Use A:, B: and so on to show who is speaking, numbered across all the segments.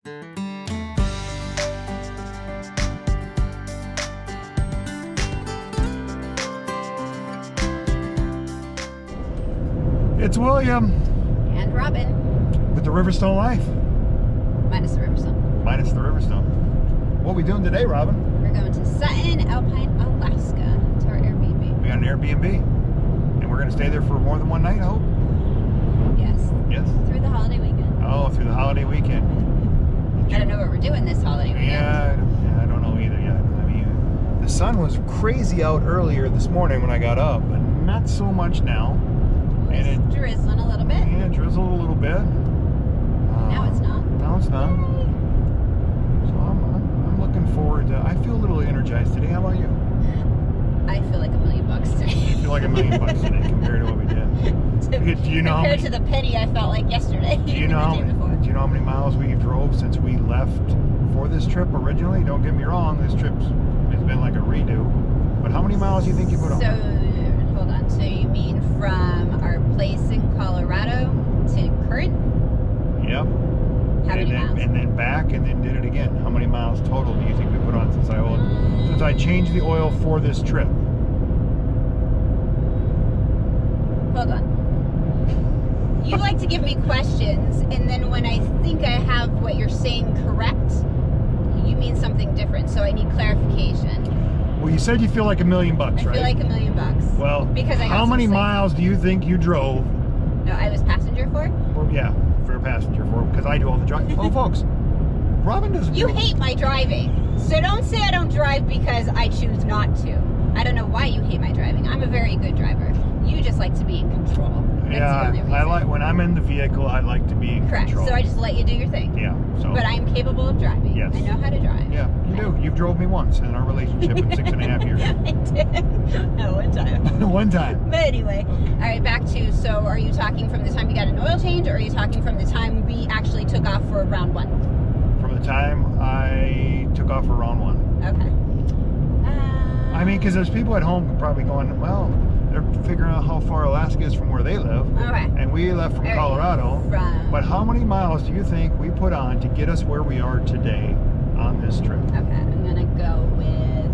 A: It's William.
B: And Robin.
A: With the Riverstone Life.
B: Minus the Riverstone.
A: Minus the Riverstone. What are we doing today, Robin?
B: We're going to Sutton-Alpine, Alaska, to our Airbnb.
A: We got an Airbnb. And we're going to stay there for more than one night, I hope?
B: Yes.
A: Yes.
B: Through the holiday weekend.
A: Oh, through the holiday weekend.
B: I don't know what we're doing this holiday weekend.
A: Yeah, I don't know either yet. I mean, the sun was crazy out earlier this morning when I got up, but not so much now.
B: And it's drizzling a little bit.
A: Yeah, it drizzled a little bit.
B: Now it's not.
A: Now it's not. So I'm looking forward to. I feel a little energized today. How about you?
B: I feel like $1,000,000 today.
A: I feel like $1,000,000 today compared to what we did. Do you know
B: compared to the penny I felt like yesterday.
A: Do you know how many miles we drove since we left for this trip originally? Don't get me wrong, this trip has been like a redo. But how many miles do you think you put on?
B: So, hold on. So you mean from our place in Colorado to current?
A: Yep.
B: How many miles?
A: And then back and then did it again. How many miles total do you think we put on since I changed the oil for this trip?
B: Hold on. You like to give me questions, and then when I think I have what you're saying correct, you mean something different, so I need clarification.
A: Well, you said you feel like $1,000,000, right?
B: I feel like $1,000,000.
A: Well,
B: because
A: how many miles do you think you drove?
B: No, I was passenger for?
A: Yeah, for a passenger for, because I do all the driving. Oh, folks, Robin doesn't.
B: You hate my driving, so don't say I don't drive because I choose not to. I don't know why you hate my driving. I'm a very good driver. You just like to be in control. That's
A: yeah, I like when I'm in the vehicle. I like to be in control.
B: So I just let you do your thing.
A: Yeah. So.
B: But I'm capable of driving.
A: Yes.
B: I know how to drive.
A: Yeah, you do. You've drove me once in our relationship in 6.5 years.
B: I did. No, one time.
A: One time.
B: But anyway, all right. Back to. So, are you talking from the time you got an oil change, or are you talking from the time we actually took off for round one?
A: From the time I took off for round one.
B: Okay.
A: I mean, because there's people at home probably going, well, they're figuring out how far Alaska is from where they live.
B: Okay.
A: And we left from Colorado. But how many miles do you think we put on to get us where we are today on this trip?
B: Okay, I'm going to go with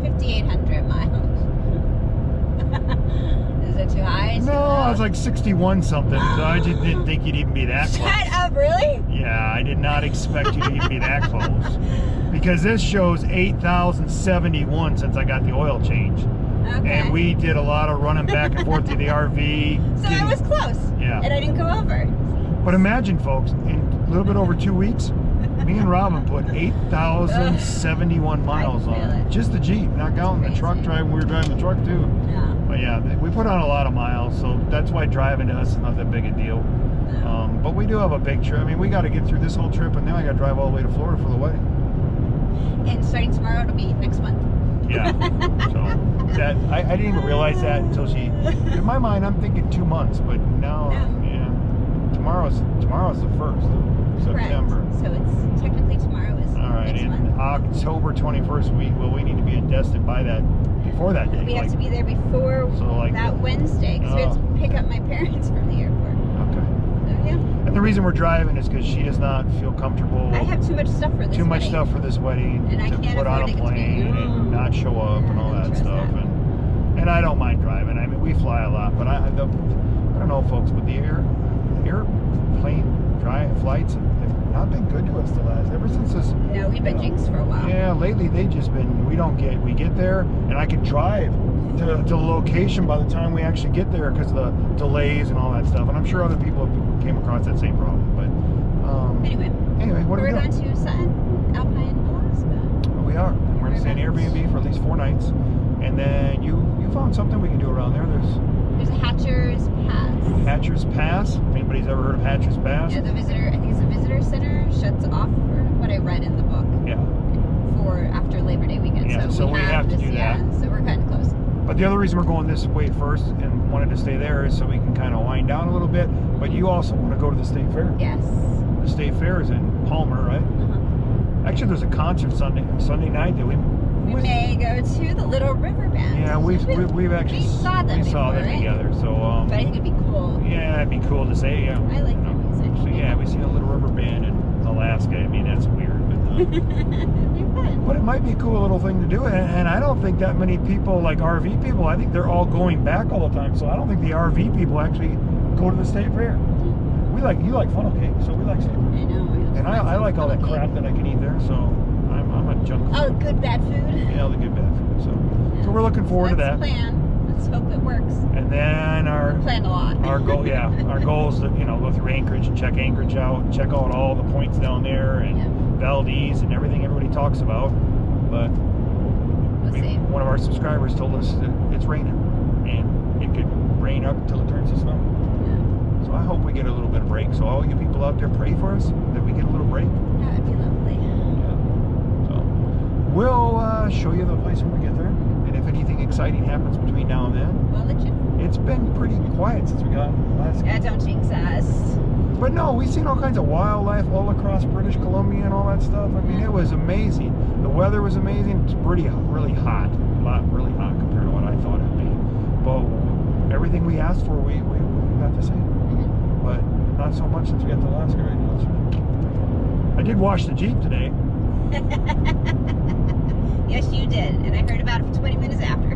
B: 5,800 miles. Is it too high?
A: No, I was like 61 something, so I just didn't think you'd even be that close.
B: Shut up, really?
A: Yeah, I did not expect you to even be that close. Because this shows 8,071 since I got the oil change.
B: Okay.
A: And we did a lot of running back and forth to the RV.
B: So I was close.
A: Yeah.
B: And I didn't go over.
A: But imagine, folks, in a little bit over 2 weeks, me and Robin put 8,071 miles on it. Just the Jeep, not counting the truck driving. We were driving the truck too.
B: Yeah.
A: But yeah, we put on a lot of miles, so that's why driving to us is not that big a deal.
B: No.
A: But we do have a big trip. I mean, we got to get through this whole trip, and now I got to drive all the way to Florida for the wedding.
B: And starting tomorrow, it'll be next month.
A: Yeah. So that I didn't even realize that until she. In my mind, I'm thinking 2 months, but now, yeah, tomorrow's the 1st of September.
B: Correct. So it's technically tomorrow is.
A: All right,
B: next
A: and
B: month.
A: October 21st, we need to be in Destin by that before that day.
B: We have to be there before that Wednesday because we have to pick up my parents from the airport.
A: Okay.
B: So yeah.
A: And the reason we're driving is because she does not feel comfortable.
B: I have too much stuff for this.
A: Too much stuff for this wedding
B: and I
A: to
B: can't
A: put on a plane and not show up and all that stuff. And I don't mind driving. I mean, we fly a lot, but I don't know, folks, but the airplane flights have not been good to us ever since this.
B: No, we've been jinxed for a while.
A: Yeah, lately they've just been. We get there and I can drive to the location by the time we actually get there because of the delays and all that stuff. And I'm sure other people have came across that same problem. But anyway, what are we doing?
B: We're going to Sutton-Alpine, Alaska.
A: We are. And we're going to stay in Airbnb for at least 4 nights. And then you found something we can do around there.
B: There's a Hatcher's Pass.
A: Hatcher's Pass. If anybody's ever heard of Hatcher's Pass.
B: Yeah, I think it's the visitor center shuts off for what I read in the book.
A: Yeah.
B: For after Labor Day weekend.
A: Yeah, so we have to do that.
B: Yeah, so we're kind of close.
A: But the other reason we're going this way first and wanted to stay there is so we can kind of wind down a little bit. But you also want to go to the State Fair.
B: Yes.
A: The State Fair is in Palmer, right?
B: Uh-huh.
A: Actually, there's a concert Sunday night that we
B: may go to the Little River Band.
A: Yeah, we've actually
B: saw them
A: together. So
B: but I think it'd be cool.
A: Yeah, it'd be cool to say. Yeah.
B: I like their music. It'd be fun.
A: But it might be a cool little thing to do, and I don't think that many people, like RV people, I think they're all going back all the time, so I don't think the RV people actually go to the state fair. You like funnel cake, so we like state fair.
B: I know.
A: And I like all that crap that I can eat there, so I'm a junk food.
B: Oh, good bad food.
A: Yeah, the good bad food. So we're looking forward to that.
B: That's the plan. Let's hope it works.
A: And then our
B: Planned a lot.
A: our goal is to go through Anchorage and check Anchorage out, check out all the points down there and Valdez and everything everybody talks about. But
B: We'll see.
A: one of our subscribers told us that it's raining, and it could rain up until it turns to snow. So I hope we get a little bit of break. So all you people out there, pray for us that we get a little break.
B: That would be lovely.
A: Yeah. So we'll show you the place when we get there, and if anything exciting happens between now and then.
B: We'll let you know.
A: It's been pretty quiet since we got last.
B: Yeah, don't jinx us.
A: But no, we've seen all kinds of wildlife all across British Columbia and all that stuff. I mean, it was amazing. The weather was amazing. It's really hot. Really hot compared to what I thought it'd be. But everything we asked for, we got to see. But not so much since we got to Alaska right now. So. I did wash the Jeep today.
B: Yes, you did. And I heard about it for 20 minutes after.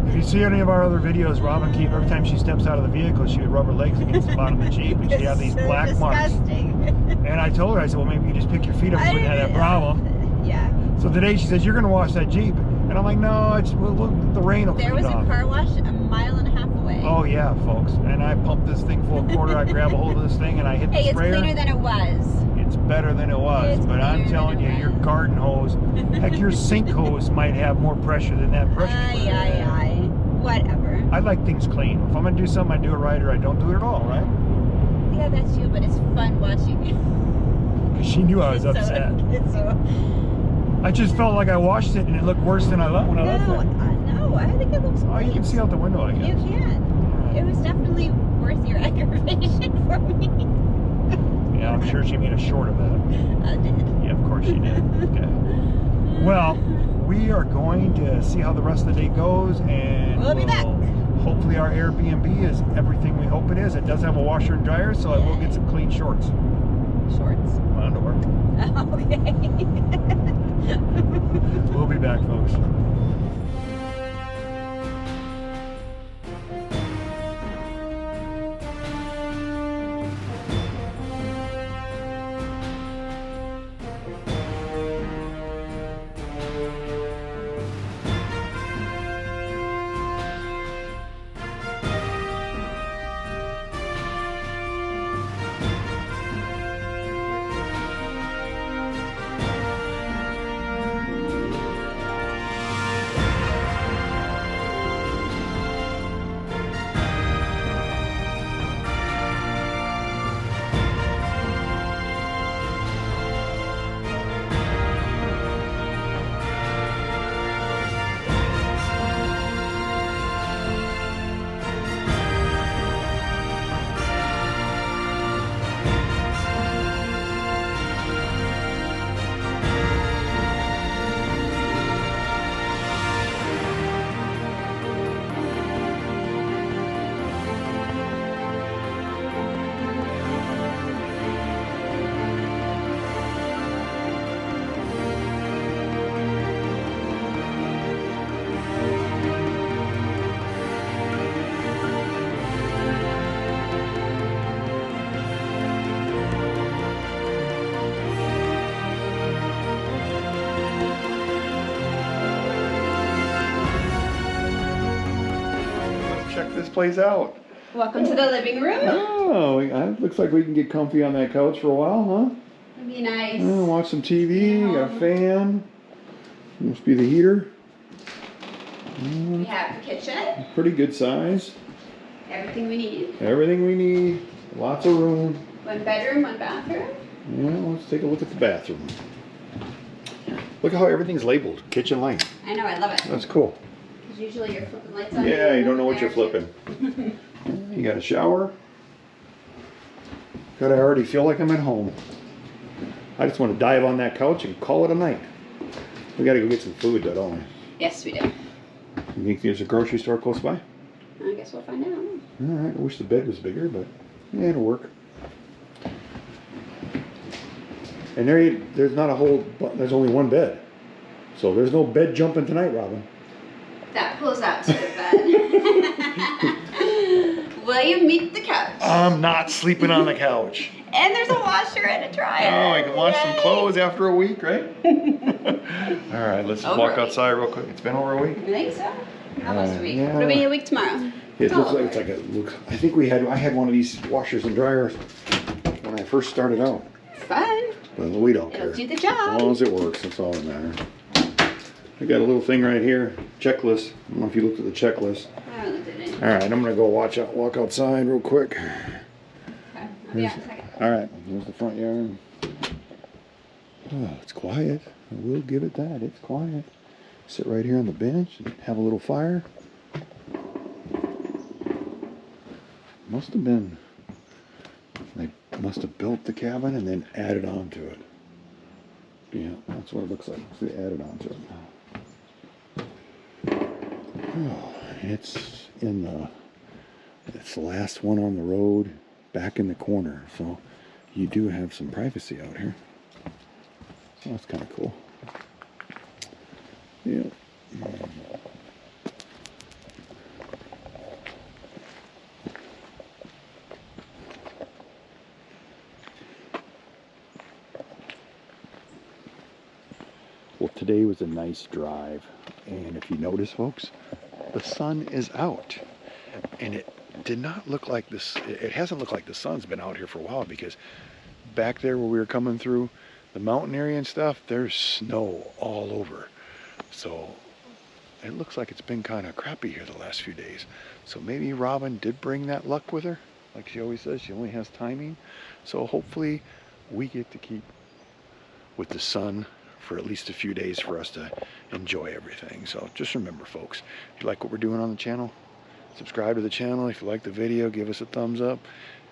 A: If you see any of our other videos, Robin keep every time she steps out of the vehicle, she would rub her legs against the bottom of the Jeep, and she had these
B: so
A: black
B: disgusting.
A: marks. And I told her, I said, well, maybe you just pick your feet up and wouldn't have that problem.
B: Yeah.
A: So today she says, you're going to wash that Jeep. And I'm like, no, the rain will clean
B: There was
A: it
B: a
A: off.
B: car wash a mile and a half away.
A: Oh, yeah, folks. And I pumped this thing full of quarter. I grab a hold of this thing, and I hit
B: Hey,
A: the
B: it's
A: sprayer.
B: cleaner than it was.
A: It's better than it was.
B: It's
A: But I'm
B: cleaner
A: telling
B: than
A: you,
B: it
A: your
B: was.
A: garden hose, heck, your sink hose might have more pressure than that pressure sprayer.
B: Aye. Whatever.
A: I like things clean. If I'm going to do something, I do it right, or I don't do it at all, right?
B: Yeah, that's you, but it's fun watching you.
A: Because she knew I was upset. I just felt like I washed it and it looked worse than I left when I left it.
B: No, I think it looks
A: Oh,
B: great.
A: you can see out the window, I guess.
B: You can. It was definitely worth your aggravation for me.
A: Yeah, I'm sure she made a short of that.
B: I did.
A: Yeah, of course she did. Okay. Well, we are going to see how the rest of the day goes, and
B: We'll be back.
A: Hopefully our Airbnb is everything we hope it is. It does have a washer and dryer, so I will get some clean shorts.
B: Shorts.
A: Underwear.
B: Okay.
A: We'll be back, folks. Check this place out.
B: Welcome to the living room.
A: Oh, it looks like we can get comfy on that couch for a while, huh?
B: It'd be nice.
A: Watch some TV, got a fan. Must be the heater.
B: We have the kitchen.
A: Pretty good size.
B: Everything we need.
A: Everything we need. Lots of room.
B: 1 bedroom, 1 bathroom.
A: Yeah, let's take a look at the bathroom. Look at how everything's labeled. Kitchen lane.
B: I know, I love it.
A: That's cool.
B: Because usually you're flipping lights on.
A: Yeah, you don't know what you're
B: there,
A: flipping. You got a shower. God, I already feel like I'm at home. I just want to dive on that couch and call it a night. We got to go get some food, though, don't we?
B: Yes, we do.
A: You think there's a grocery store close by?
B: I guess we'll find out.
A: All right. I wish the bed was bigger, but yeah, it'll work. And there's not a whole, there's only one bed. So there's no bed jumping tonight, Robin.
B: That pulls out to the bed. Will you meet the couch?
A: I'm not sleeping on the couch.
B: And there's a washer and a dryer.
A: Oh, I can wash some clothes after a week, right? All right, let's just walk outside real quick. It's been over a week.
B: I think so. Almost a week.
A: Yeah.
B: It'll be a week tomorrow.
A: It looks like it's like I think I had one of these washers and dryers when I first started out.
B: Fun.
A: But we don't care.
B: It'll do the
A: As
B: job.
A: long as it works, that's all that matters. I got a little thing right here, checklist. I don't know if you looked at the checklist.
B: I haven't looked at it.
A: All right, I'm gonna go walk outside real quick.
B: Okay. I'll be out in a second.
A: All right, here's the front yard. Oh, it's quiet. I will give it that. It's quiet. Sit right here on the bench and have a little fire. Must have been, they must have built the cabin and then added on to it. Yeah, that's what it looks like. So they added on to it. Oh, it's the last one on the road, back in the corner. So you do have some privacy out here. So that's kind of cool. Yeah. Well, today was a nice drive, and if you notice, folks, the sun is out, and it did not look like this. It hasn't looked like the sun's been out here for a while, because back there where we were coming through the mountain area and stuff, there's snow all over. So it looks like it's been kind of crappy here the last few days. So maybe Robin did bring that luck with her. Like she always says, she only has timing. So hopefully we get to keep with the sun for at least a few days for us to enjoy everything. So just remember, folks, if you like what we're doing on the channel, subscribe to the channel. If you like the video, give us a thumbs up.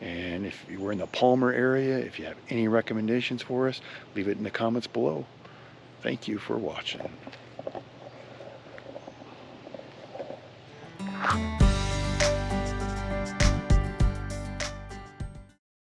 A: And if you were in the Palmer area, if you have any recommendations for us, leave it in the comments below. Thank you for watching.